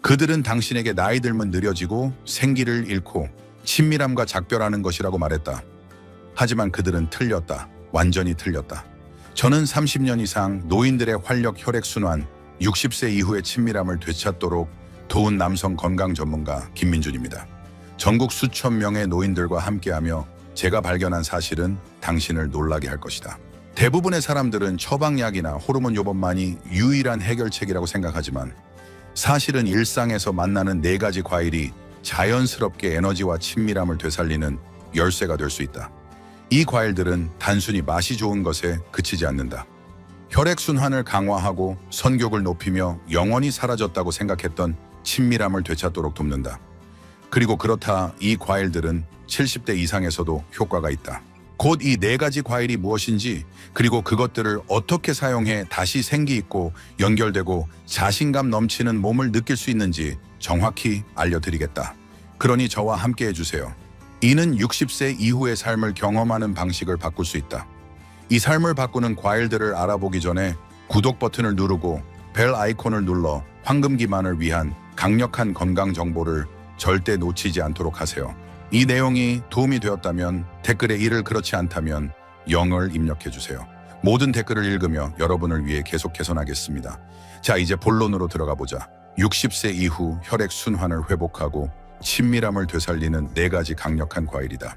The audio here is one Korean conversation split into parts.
그들은 당신에게 나이 들면 느려지고 생기를 잃고 친밀함과 작별하는 것이라고 말했다. 하지만 그들은 틀렸다. 완전히 틀렸다. 저는 30년 이상 노인들의 활력 혈액순환, 60세 이후의 친밀함을 되찾도록 도운 남성 건강 전문가 김민준입니다. 전국 수천 명의 노인들과 함께하며 제가 발견한 사실은 당신을 놀라게 할 것이다. 대부분의 사람들은 처방약이나 호르몬 요법만이 유일한 해결책이라고 생각하지만 사실은 일상에서 만나는 4가지 과일이 자연스럽게 에너지와 친밀함을 되살리는 열쇠가 될 수 있다. 이 과일들은 단순히 맛이 좋은 것에 그치지 않는다. 혈액순환을 강화하고 선격을 높이며 영원히 사라졌다고 생각했던 친밀함을 되찾도록 돕는다. 그리고 그렇다 이 과일들은 70대 이상에서도 효과가 있다. 곧 이 4가지 과일이 무엇인지 그리고 그것들을 어떻게 사용해 다시 생기 있고 연결되고 자신감 넘치는 몸을 느낄 수 있는지 정확히 알려드리겠다. 그러니 저와 함께 해주세요. 이는 60세 이후의 삶을 경험하는 방식을 바꿀 수 있다. 이 삶을 바꾸는 과일들을 알아보기 전에 구독 버튼을 누르고 벨 아이콘을 눌러 황금 기만을 위한 강력한 건강 정보를 절대 놓치지 않도록 하세요. 이 내용이 도움이 되었다면 댓글에 이를 그렇지 않다면 0을 입력해주세요. 모든 댓글을 읽으며 여러분을 위해 계속 개선하겠습니다. 자, 이제 본론으로 들어가 보자. 60세 이후 혈액순환을 회복하고 친밀함을 되살리는 4가지 강력한 과일이다.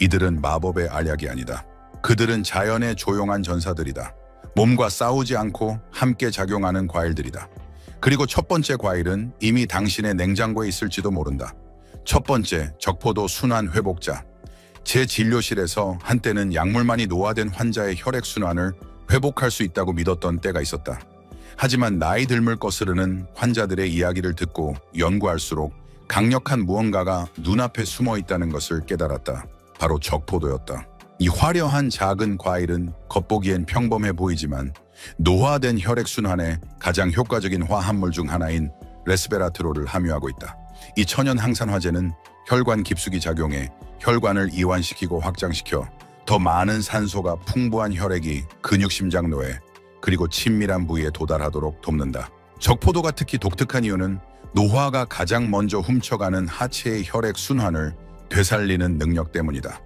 이들은 마법의 알약이 아니다. 그들은 자연의 조용한 전사들이다. 몸과 싸우지 않고 함께 작용하는 과일들이다. 그리고 첫 번째 과일은 이미 당신의 냉장고에 있을지도 모른다. 첫 번째, 적포도 순환 회복자. 제 진료실에서 한때는 약물만이 노화된 환자의 혈액순환을 회복할 수 있다고 믿었던 때가 있었다. 하지만 나이 들물 거스르는 환자들의 이야기를 듣고 연구할수록 강력한 무언가가 눈앞에 숨어 있다는 것을 깨달았다. 바로 적포도였다. 이 화려한 작은 과일은 겉보기엔 평범해 보이지만 노화된 혈액순환에 가장 효과적인 화합물 중 하나인 레스베라트롤을 함유하고 있다. 이 천연 항산화제는 혈관 깊숙이 작용해 혈관을 이완시키고 확장시켜 더 많은 산소가 풍부한 혈액이 근육심장로에 그리고 친밀한 부위에 도달하도록 돕는다. 적포도가 특히 독특한 이유는 노화가 가장 먼저 훔쳐가는 하체의 혈액 순환을 되살리는 능력 때문이다.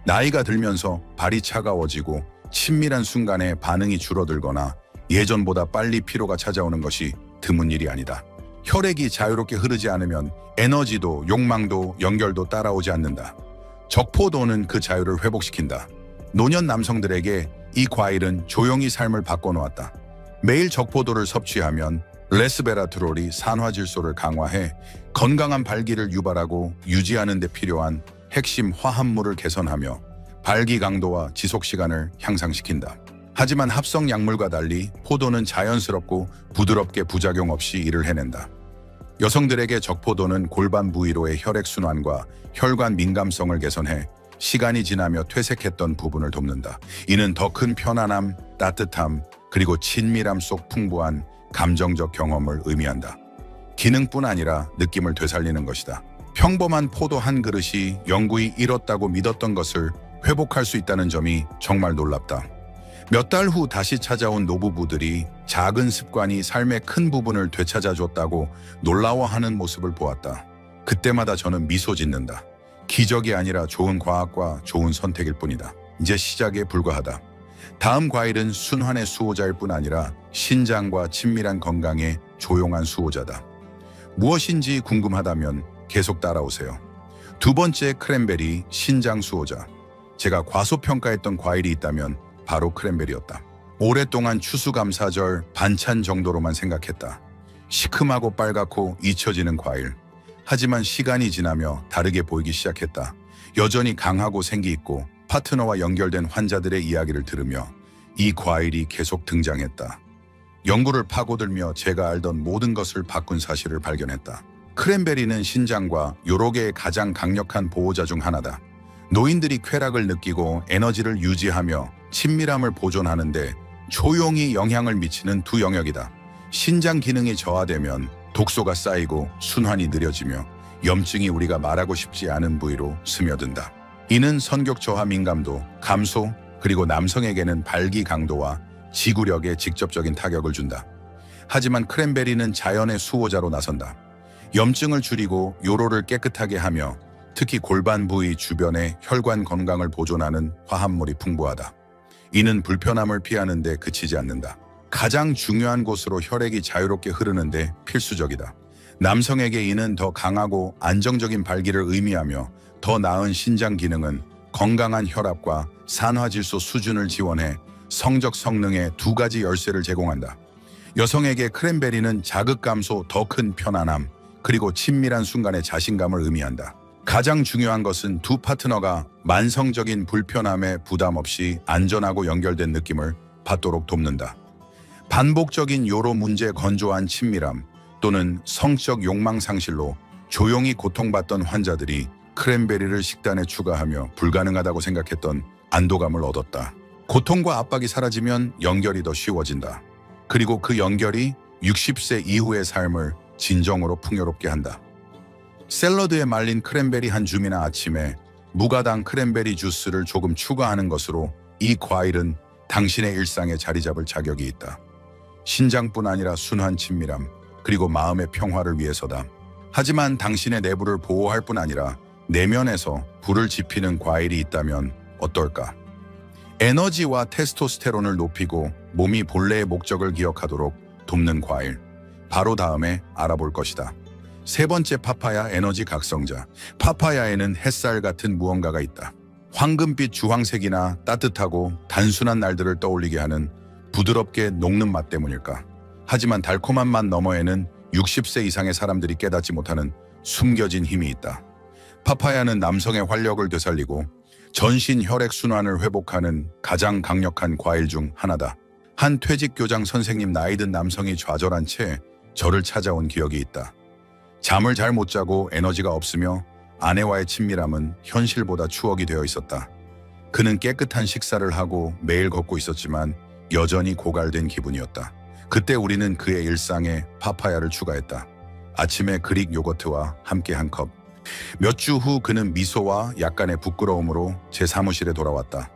나이가 들면서 발이 차가워지고 친밀한 순간에 반응이 줄어들거나 예전보다 빨리 피로가 찾아오는 것이 드문 일이 아니다. 혈액이 자유롭게 흐르지 않으면 에너지도 욕망도 연결도 따라오지 않는다. 적포도는 그 자유를 회복시킨다. 노년 남성들에게 이 과일은 조용히 삶을 바꿔놓았다. 매일 적포도를 섭취하면 레스베라트롤이 산화질소를 강화해 건강한 발기를 유발하고 유지하는 데 필요한 핵심 화합물을 개선하며 발기 강도와 지속 시간을 향상시킨다. 하지만 합성 약물과 달리 포도는 자연스럽고 부드럽게 부작용 없이 일을 해낸다. 여성들에게 적포도는 골반 부위로의 혈액순환과 혈관 민감성을 개선해 시간이 지나며 퇴색했던 부분을 돕는다. 이는 더 큰 편안함, 따뜻함, 그리고 친밀함 속 풍부한 감정적 경험을 의미한다. 기능뿐 아니라 느낌을 되살리는 것이다. 평범한 포도 한 그릇이 영구히 잃었다고 믿었던 것을 회복할 수 있다는 점이 정말 놀랍다. 몇 달 후 다시 찾아온 노부부들이 작은 습관이 삶의 큰 부분을 되찾아줬다고 놀라워하는 모습을 보았다. 그때마다 저는 미소 짓는다. 기적이 아니라 좋은 과학과 좋은 선택일 뿐이다. 이제 시작에 불과하다. 다음 과일은 순환의 수호자일 뿐 아니라 신장과 친밀한 건강의 조용한 수호자다. 무엇인지 궁금하다면 계속 따라오세요. 두 번째, 크랜베리, 신장 수호자. 제가 과소평가했던 과일이 있다면 바로 크랜베리였다. 오랫동안 추수감사절 반찬 정도로만 생각했다. 시큼하고 빨갛고 잊혀지는 과일. 하지만 시간이 지나며 다르게 보이기 시작했다. 여전히 강하고 생기 있고 파트너와 연결된 환자들의 이야기를 들으며 이 과일이 계속 등장했다. 연구를 파고들며 제가 알던 모든 것을 바꾼 사실을 발견했다. 크랜베리는 신장과 요로계의 가장 강력한 보호자 중 하나다. 노인들이 쾌락을 느끼고 에너지를 유지하며 친밀함을 보존하는데 조용히 영향을 미치는 두 영역이다. 신장 기능이 저하되면 독소가 쌓이고 순환이 느려지며 염증이 우리가 말하고 싶지 않은 부위로 스며든다. 이는 선격 저하 민감도, 감소, 그리고 남성에게는 발기 강도와 지구력에 직접적인 타격을 준다. 하지만 크랜베리는 자연의 수호자로 나선다. 염증을 줄이고 요로를 깨끗하게 하며 특히 골반 부위 주변의 혈관 건강을 보존하는 화합물이 풍부하다. 이는 불편함을 피하는 데 그치지 않는다. 가장 중요한 곳으로 혈액이 자유롭게 흐르는데 필수적이다. 남성에게 이는 더 강하고 안정적인 발기를 의미하며 더 나은 신장 기능은 건강한 혈압과 산화질소 수준을 지원해 성적 성능의 두 가지 열쇠를 제공한다. 여성에게 크랜베리는 자극 감소, 더 큰 편안함, 그리고 친밀한 순간의 자신감을 의미한다. 가장 중요한 것은 두 파트너가 만성적인 불편함에 부담 없이 안전하고 연결된 느낌을 받도록 돕는다. 반복적인 요로 문제, 건조한 친밀함 또는 성적 욕망 상실로 조용히 고통받던 환자들이 크랜베리를 식단에 추가하며 불가능하다고 생각했던 안도감을 얻었다. 고통과 압박이 사라지면 연결이 더 쉬워진다. 그리고 그 연결이 60세 이후의 삶을 진정으로 풍요롭게 한다. 샐러드에 말린 크랜베리 한 줌이나 아침에 무가당 크랜베리 주스를 조금 추가하는 것으로 이 과일은 당신의 일상에 자리 잡을 자격이 있다. 신장뿐 아니라 순한 친밀함, 그리고 마음의 평화를 위해서다. 하지만 당신의 내부를 보호할 뿐 아니라 내면에서 불을 지피는 과일이 있다면 어떨까? 에너지와 테스토스테론을 높이고 몸이 본래의 목적을 기억하도록 돕는 과일. 바로 다음에 알아볼 것이다. 세 번째, 파파야 에너지 각성자. 파파야에는 햇살 같은 무언가가 있다. 황금빛 주황색이나 따뜻하고 단순한 날들을 떠올리게 하는 부드럽게 녹는 맛 때문일까? 하지만 달콤한 맛 너머에는 60세 이상의 사람들이 깨닫지 못하는 숨겨진 힘이 있다. 파파야는 남성의 활력을 되살리고 전신 혈액 순환을 회복하는 가장 강력한 과일 중 하나다. 한 퇴직교장 선생님, 나이 든 남성이 좌절한 채 저를 찾아온 기억이 있다. 잠을 잘 못 자고 에너지가 없으며 아내와의 친밀함은 현실보다 추억이 되어 있었다. 그는 깨끗한 식사를 하고 매일 걷고 있었지만 여전히 고갈된 기분이었다. 그때 우리는 그의 일상에 파파야를 추가했다. 아침에 그릭 요거트와 함께 한 컵. 몇 주 후 그는 미소와 약간의 부끄러움으로 제 사무실에 돌아왔다.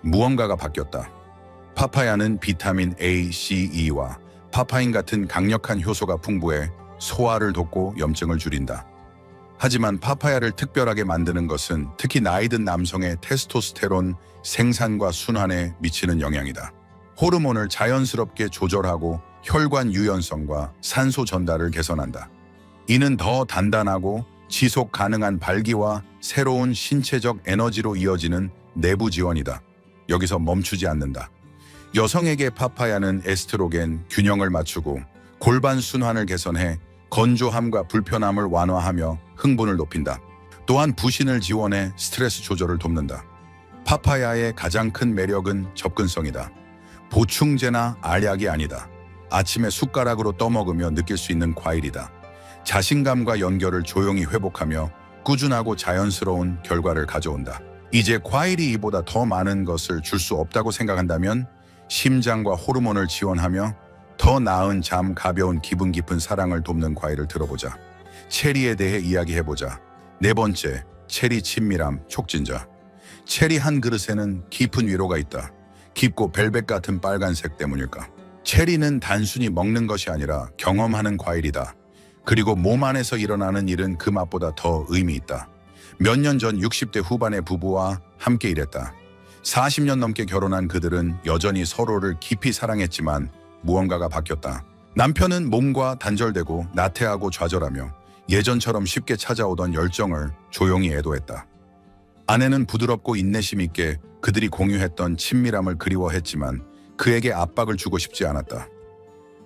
무언가가 바뀌었다. 파파야는 비타민 A, C, E와 파파인 같은 강력한 효소가 풍부해 소화를 돕고 염증을 줄인다. 하지만 파파야를 특별하게 만드는 것은 특히 나이 든 남성의 테스토스테론 생산과 순환에 미치는 영향이다. 호르몬을 자연스럽게 조절하고 혈관 유연성과 산소 전달을 개선한다. 이는 더 단단하고 지속 가능한 발기와 새로운 신체적 에너지로 이어지는 내부 지원이다. 여기서 멈추지 않는다. 여성에게 파파야는 에스트로겐 균형을 맞추고 골반 순환을 개선해 건조함과 불편함을 완화하며 흥분을 높인다. 또한 부신을 지원해 스트레스 조절을 돕는다. 파파야의 가장 큰 매력은 접근성이다. 보충제나 알약이 아니다. 아침에 숟가락으로 떠먹으며 느낄 수 있는 과일이다. 자신감과 연결을 조용히 회복하며 꾸준하고 자연스러운 결과를 가져온다. 이제 과일이 이보다 더 많은 것을 줄 수 없다고 생각한다면 심장과 호르몬을 지원하며 더 나은 잠, 가벼운 기분 깊은 사랑을 돕는 과일을 들어보자. 체리에 대해 이야기해보자. 네 번째, 체리 친밀함 촉진자. 체리 한 그릇에는 깊은 위로가 있다. 깊고 벨벳 같은 빨간색 때문일까? 체리는 단순히 먹는 것이 아니라 경험하는 과일이다. 그리고 몸 안에서 일어나는 일은 그 맛보다 더 의미 있다. 몇 년 전 60대 후반의 부부와 함께 일했다. 40년 넘게 결혼한 그들은 여전히 서로를 깊이 사랑했지만 무언가가 바뀌었다. 남편은 몸과 단절되고 나태하고 좌절하며 예전처럼 쉽게 찾아오던 열정을 조용히 애도했다. 아내는 부드럽고 인내심 있게 그들이 공유했던 친밀함을 그리워했지만 그에게 압박을 주고 싶지 않았다.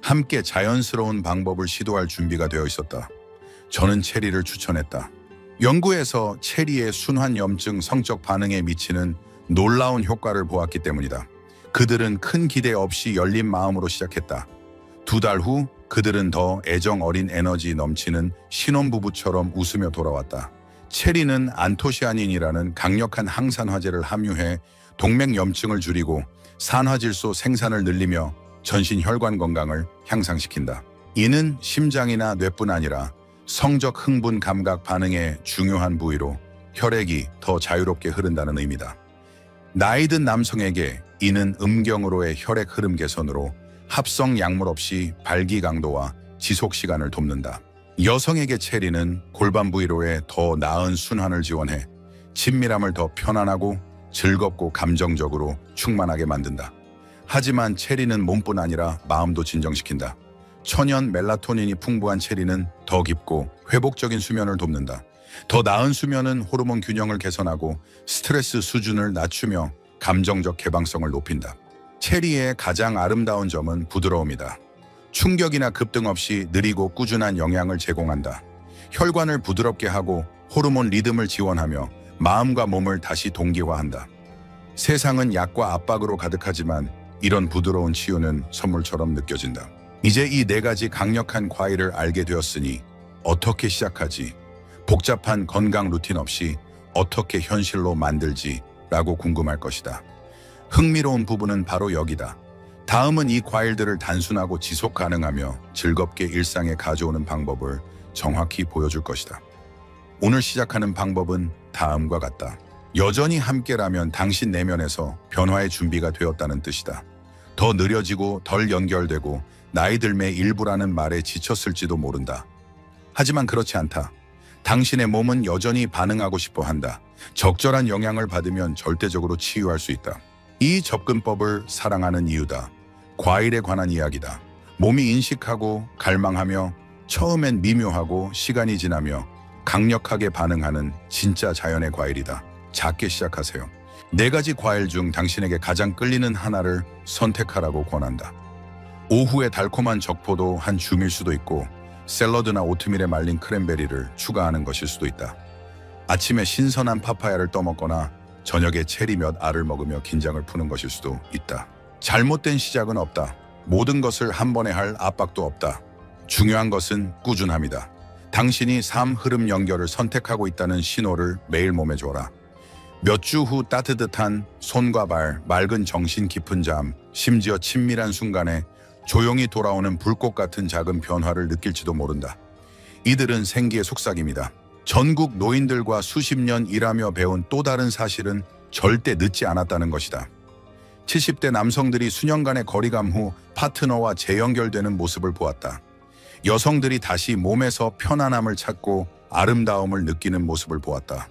함께 자연스러운 방법을 시도할 준비가 되어 있었다. 저는 체리를 추천했다. 연구에서 체리의 순환 염증 성적 반응에 미치는 놀라운 효과를 보았기 때문이다. 그들은 큰 기대 없이 열린 마음으로 시작했다. 2달 후 그들은 더 애정 어린 에너지 넘치는 신혼부부처럼 웃으며 돌아왔다. 체리는 안토시아닌이라는 강력한 항산화제를 함유해 동맥 염증을 줄이고 산화질소 생산을 늘리며 전신 혈관 건강을 향상시킨다. 이는 심장이나 뇌뿐 아니라 성적 흥분 감각 반응의 중요한 부위로 혈액이 더 자유롭게 흐른다는 의미다. 나이 든 남성에게 이는 음경으로의 혈액 흐름 개선으로 합성 약물 없이 발기 강도와 지속 시간을 돕는다. 여성에게 체리는 골반 부위로의 더 나은 순환을 지원해 친밀함을 더 편안하고 즐겁고 감정적으로 충만하게 만든다. 하지만 체리는 몸뿐 아니라 마음도 진정시킨다. 천연 멜라토닌이 풍부한 체리는 더 깊고 회복적인 수면을 돕는다. 더 나은 수면은 호르몬 균형을 개선하고 스트레스 수준을 낮추며 감정적 개방성을 높인다. 체리의 가장 아름다운 점은 부드러움이다. 충격이나 급등 없이 느리고 꾸준한 영향을 제공한다. 혈관을 부드럽게 하고 호르몬 리듬을 지원하며 마음과 몸을 다시 동기화한다. 세상은 약과 압박으로 가득하지만 이런 부드러운 치유는 선물처럼 느껴진다. 이제 이 4가지 강력한 과일을 알게 되었으니 어떻게 시작하지? 복잡한 건강 루틴 없이 어떻게 현실로 만들지? 라고 궁금할 것이다. 흥미로운 부분은 바로 여기다. 다음은 이 과일들을 단순하고 지속 가능하며 즐겁게 일상에 가져오는 방법을 정확히 보여줄 것이다. 오늘 시작하는 방법은 다음과 같다. 여전히 함께라면 당신 내면에서 변화의 준비가 되었다는 뜻이다. 더 느려지고 덜 연결되고 나이 들매 일부라는 말에 지쳤을지도 모른다. 하지만 그렇지 않다. 당신의 몸은 여전히 반응하고 싶어 한다. 적절한 영향을 받으면 절대적으로 치유할 수 있다. 이 접근법을 사랑하는 이유다. 과일에 관한 이야기다. 몸이 인식하고 갈망하며 처음엔 미묘하고 시간이 지나며 강력하게 반응하는 진짜 자연의 과일이다. 작게 시작하세요. 4가지 과일 중 당신에게 가장 끌리는 하나를 선택하라고 권한다. 오후에 달콤한 적포도 한 줌일 수도 있고 샐러드나 오트밀에 말린 크랜베리를 추가하는 것일 수도 있다. 아침에 신선한 파파야를 떠먹거나 저녁에 체리 몇 알을 먹으며 긴장을 푸는 것일 수도 있다. 잘못된 시작은 없다. 모든 것을 한 번에 할 압박도 없다. 중요한 것은 꾸준함이다. 당신이 삶 흐름 연결을 선택하고 있다는 신호를 매일 몸에 줘라. 몇 주 후 따뜻한 손과 발, 맑은 정신 깊은 잠, 심지어 친밀한 순간에 조용히 돌아오는 불꽃 같은 작은 변화를 느낄지도 모른다. 이들은 생기의 속삭임이다. 전국 노인들과 수십 년 일하며 배운 또 다른 사실은 절대 늦지 않았다는 것이다. 70대 남성들이 수년간의 거리감 후 파트너와 재연결되는 모습을 보았다. 여성들이 다시 몸에서 편안함을 찾고 아름다움을 느끼는 모습을 보았다.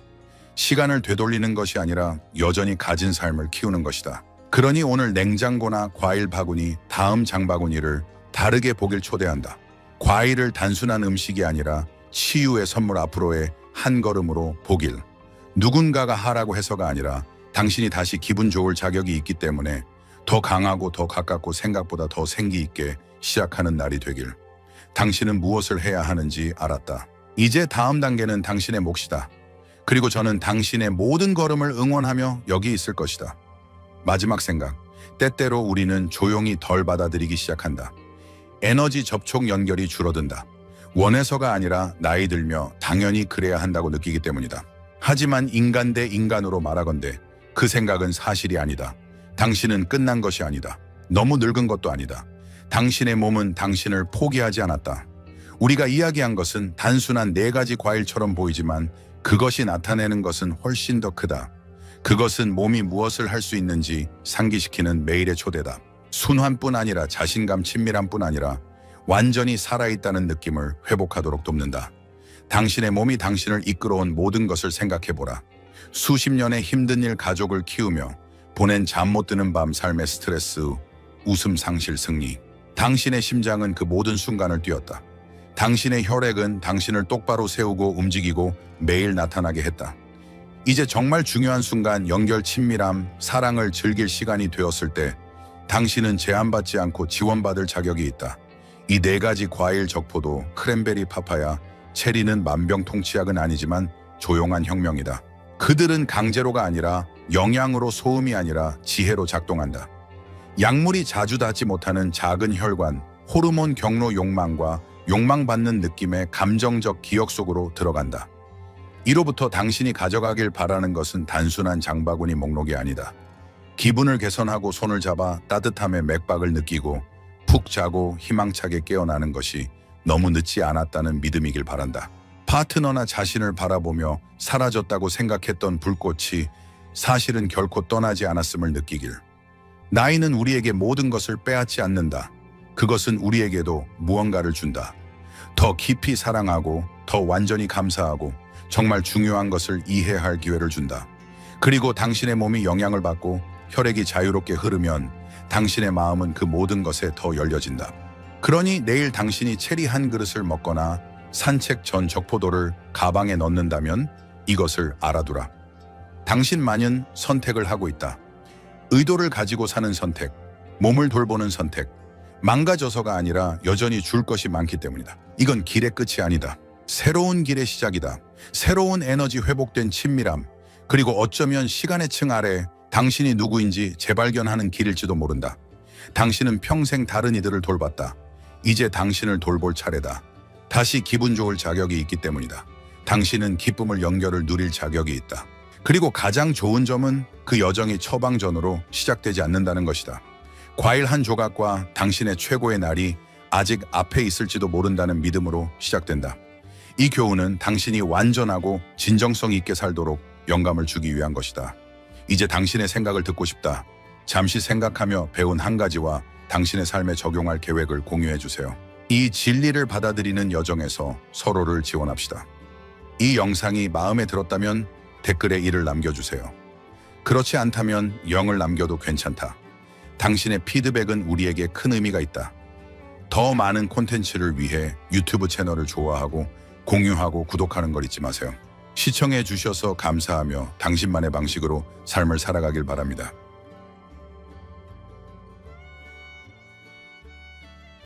시간을 되돌리는 것이 아니라 여전히 가진 삶을 키우는 것이다. 그러니 오늘 냉장고나 과일 바구니, 다음 장바구니를 다르게 보길 초대한다. 과일을 단순한 음식이 아니라 치유의 선물 앞으로의 한 걸음으로 보길. 누군가가 하라고 해서가 아니라 당신이 다시 기분 좋을 자격이 있기 때문에 더 강하고 더 가깝고 생각보다 더 생기 있게 시작하는 날이 되길. 당신은 무엇을 해야 하는지 알았다. 이제 다음 단계는 당신의 몫이다. 그리고 저는 당신의 모든 걸음을 응원하며 여기 있을 것이다. 마지막 생각. 때때로 우리는 조용히 덜 받아들이기 시작한다. 에너지 접촉 연결이 줄어든다. 원해서가 아니라 나이 들며 당연히 그래야 한다고 느끼기 때문이다. 하지만 인간 대 인간으로 말하건대 그 생각은 사실이 아니다. 당신은 끝난 것이 아니다. 너무 늙은 것도 아니다. 당신의 몸은 당신을 포기하지 않았다. 우리가 이야기한 것은 단순한 4가지 과일처럼 보이지만 그것이 나타내는 것은 훨씬 더 크다. 그것은 몸이 무엇을 할 수 있는지 상기시키는 매일의 초대다. 순환뿐 아니라 자신감, 친밀함뿐 아니라 완전히 살아있다는 느낌을 회복하도록 돕는다. 당신의 몸이 당신을 이끌어온 모든 것을 생각해보라. 수십 년의 힘든 일, 가족을 키우며 보낸 잠 못 드는 밤, 삶의 스트레스, 웃음 상실, 승리. 당신의 심장은 그 모든 순간을 뛰었다. 당신의 혈액은 당신을 똑바로 세우고 움직이고 매일 나타나게 했다. 이제 정말 중요한 순간, 연결, 친밀함, 사랑을 즐길 시간이 되었을 때 당신은 제한받지 않고 지원받을 자격이 있다. 이 4가지 과일 적포도, 크랜베리, 파파야, 체리는 만병통치약은 아니지만 조용한 혁명이다. 그들은 강제로가 아니라 영양으로, 소음이 아니라 지혜로 작동한다. 약물이 자주 닿지 못하는 작은 혈관, 호르몬 경로, 욕망과 욕망받는 느낌의 감정적 기억 속으로 들어간다. 이로부터 당신이 가져가길 바라는 것은 단순한 장바구니 목록이 아니다. 기분을 개선하고 손을 잡아 따뜻함의 맥박을 느끼고 푹 자고 희망차게 깨어나는 것이 너무 늦지 않았다는 믿음이길 바란다. 파트너나 자신을 바라보며 사라졌다고 생각했던 불꽃이 사실은 결코 떠나지 않았음을 느끼길. 나이는 우리에게 모든 것을 빼앗지 않는다. 그것은 우리에게도 무언가를 준다. 더 깊이 사랑하고 더 완전히 감사하고 정말 중요한 것을 이해할 기회를 준다. 그리고 당신의 몸이 영향을 받고 혈액이 자유롭게 흐르면 당신의 마음은 그 모든 것에 더 열려진다. 그러니 내일 당신이 체리 한 그릇을 먹거나 산책 전 적포도를 가방에 넣는다면 이것을 알아두라. 당신만은 선택을 하고 있다. 의도를 가지고 사는 선택, 몸을 돌보는 선택, 망가져서가 아니라 여전히 줄 것이 많기 때문이다. 이건 길의 끝이 아니다. 새로운 길의 시작이다. 새로운 에너지 회복된 친밀함, 그리고 어쩌면 시간의 층 아래 당신이 누구인지 재발견하는 길일지도 모른다. 당신은 평생 다른 이들을 돌봤다. 이제 당신을 돌볼 차례다. 다시 기분 좋을 자격이 있기 때문이다. 당신은 기쁨을 연결을 누릴 자격이 있다. 그리고 가장 좋은 점은 그 여정이 처방전으로 시작되지 않는다는 것이다. 과일 한 조각과 당신의 최고의 날이 아직 앞에 있을지도 모른다는 믿음으로 시작된다. 이 교훈은 당신이 완전하고 진정성 있게 살도록 영감을 주기 위한 것이다. 이제 당신의 생각을 듣고 싶다. 잠시 생각하며 배운 한 가지와 당신의 삶에 적용할 계획을 공유해 주세요. 이 진리를 받아들이는 여정에서 서로를 지원합시다. 이 영상이 마음에 들었다면 댓글에 이를 남겨주세요. 그렇지 않다면 0을 남겨도 괜찮다. 당신의 피드백은 우리에게 큰 의미가 있다. 더 많은 콘텐츠를 위해 유튜브 채널을 좋아하고 공유하고 구독하는 걸 잊지 마세요. 시청해 주셔서 감사하며 당신만의 방식으로 삶을 살아가길 바랍니다.